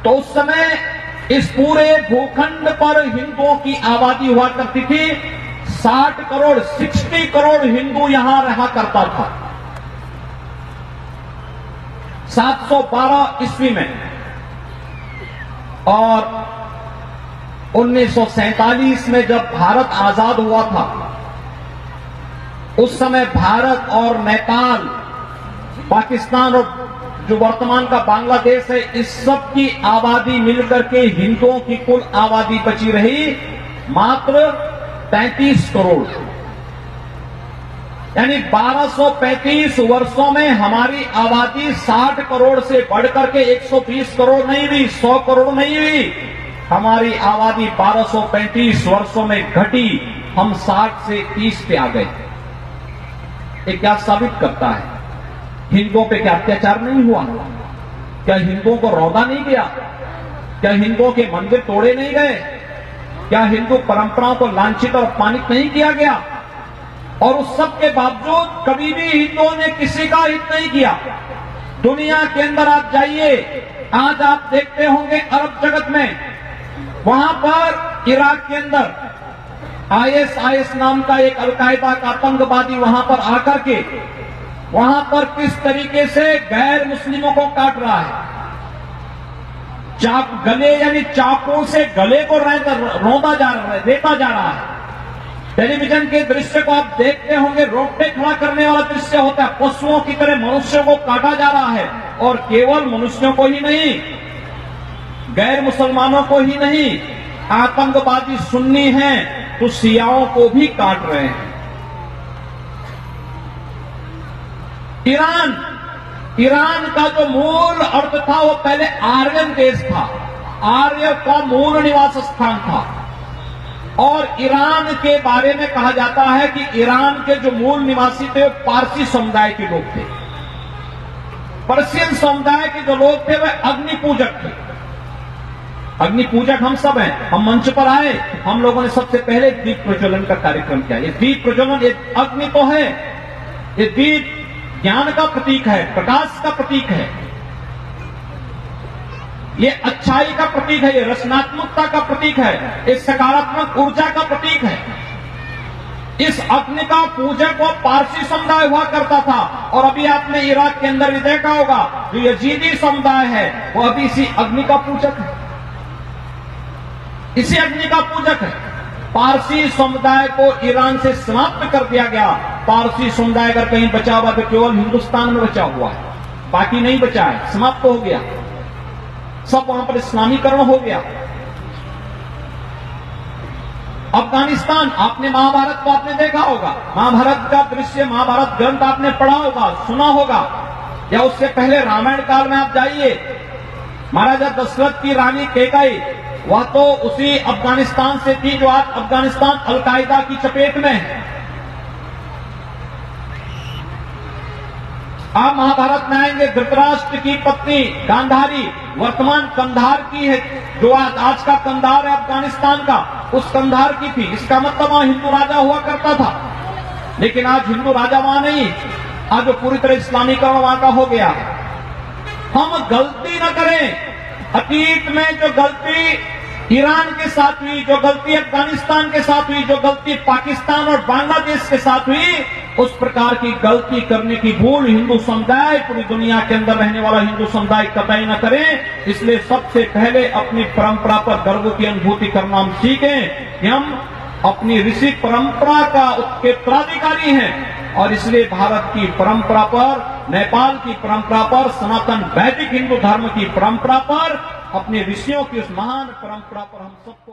तो उस समय इस पूरे भूखंड पर हिंदुओं की आबादी हुआ करती थी। 60 करोड़ हिंदू यहां रहा करता था 712 ईस्वी में। और 1947 में जब भारत आजाद हुआ था, उस समय भारत और नेपाल, पाकिस्तान और जो वर्तमान का बांग्लादेश है, इस सब की आबादी मिलकर के हिंदुओं की कुल आबादी बची रही मात्र 35 करोड़। यानी 1235 वर्षों में हमारी आबादी 60 करोड़ से बढ़कर के 120 करोड़ नहीं हुई, 100 करोड़ नहीं हुई। हमारी आबादी 1235 वर्षों में घटी, हम 60 से 30 पे आ गए। ये क्या साबित करता है? हिंदुओं पे क्या अत्याचार नहीं हुआ? क्या हिंदुओं को रौंदा नहीं गया? क्या हिंदुओं के मंदिर तोड़े नहीं गए? क्या हिंदू परंपराओं को लांछित और अपमानित नहीं किया गया? और उस सब के बावजूद कभी भी हिंदुओं ने किसी का हित नहीं किया। दुनिया के अंदर आप जाइए, आज आप देखते होंगे अरब जगत में, वहां पर इराक के अंदर आईएस नाम का एक अलकायदा का आतंकवादी वहां पर आकर के वहां पर किस तरीके से गैर मुस्लिमों को काट रहा है। गले यानी चाकू से गले को रेता जा रहा है। टेलीविजन के दृश्य को आप देखते होंगे, रोकटे खड़ा करने वाला दृश्य होता है। पशुओं की तरह मनुष्यों को काटा जा रहा है, और केवल मनुष्यों को ही नहीं, गैर मुसलमानों को ही नहीं, आतंकवादी सुन्नी हैं तो शियाओं को भी काट रहे हैं। ईरान का जो मूल अर्थ था वो पहले आर्यन देश था, आर्य का मूल निवास स्थान था। और ईरान के बारे में कहा जाता है कि ईरान के जो मूल निवासी थे वो पारसी समुदाय के लोग थे। पर्शियन समुदाय के जो लोग थे वह अग्नि पूजक थे। अग्नि पूजक हम सब हैं। हम मंच पर आए, हम लोगों ने सबसे पहले दीप प्रज्वलन का कार्यक्रम किया। ये दीप प्रज्वलन, ये अग्नि तो है, ये दीप ज्ञान का प्रतीक है, प्रकाश का प्रतीक है, ये अच्छाई का प्रतीक है, ये रचनात्मकता का प्रतीक है, ये सकारात्मक ऊर्जा का प्रतीक है। इस अग्नि का पूजक वो पारसी समुदाय हुआ करता था। और अभी आपने इराक के अंदर भी देखा होगा, जो यजीदी समुदाय है वो अभी इसी अग्नि का पूजक है, इसी अग्नि का पूजक है। पारसी समुदाय को ईरान से समाप्त कर दिया गया। पारसी समुदाय अगर कहीं बचा हुआ तो केवल हिंदुस्तान में बचा हुआ है, बाकी नहीं बचा है, समाप्त हो गया। सब वहां पर इस्लामीकरण हो गया। अफगानिस्तान, आपने महाभारत को आपने देखा होगा, महाभारत का दृश्य, महाभारत ग्रंथ आपने पढ़ा होगा, सुना होगा, या उससे पहले रामायण काल में आप जाइए, महाराजा दशरथ की रानी कैकेयी, वह तो उसी अफगानिस्तान से थी जो आज अफगानिस्तान अलकायदा की चपेट में है। आप महाभारत में आएंगे, धृतराष्ट्र की पत्नी गांधारी वर्तमान कंधार की है, जो आज का कंधार है अफगानिस्तान का, उस कंधार की थी। इसका मतलब वहां हिंदू राजा हुआ करता था। लेकिन आज हिंदू राजा वहां नहीं, आज जो पूरी तरह इस्लामीकरण वहां का हो गया। हम गलती न करें। अतीत में जो गलती ईरान के साथ हुई, जो गलती अफगानिस्तान के साथ हुई, जो गलती पाकिस्तान और बांग्लादेश के साथ हुई, उस प्रकार की गलती करने की भूल हिंदू समुदाय, पूरी दुनिया के अंदर रहने वाला हिंदू समुदाय कतई न करें। इसलिए सबसे पहले अपनी परंपरा पर गर्व की अनुभूति करना हम सीखें कि हम अपनी ऋषि परंपरा का उत्तराधिकारी हैं। और इसलिए भारत की परंपरा पर, नेपाल की परंपरा पर, सनातन वैदिक हिंदू धर्म की परंपरा पर, अपने ऋषियों की उस महान परंपरा पर हम सबको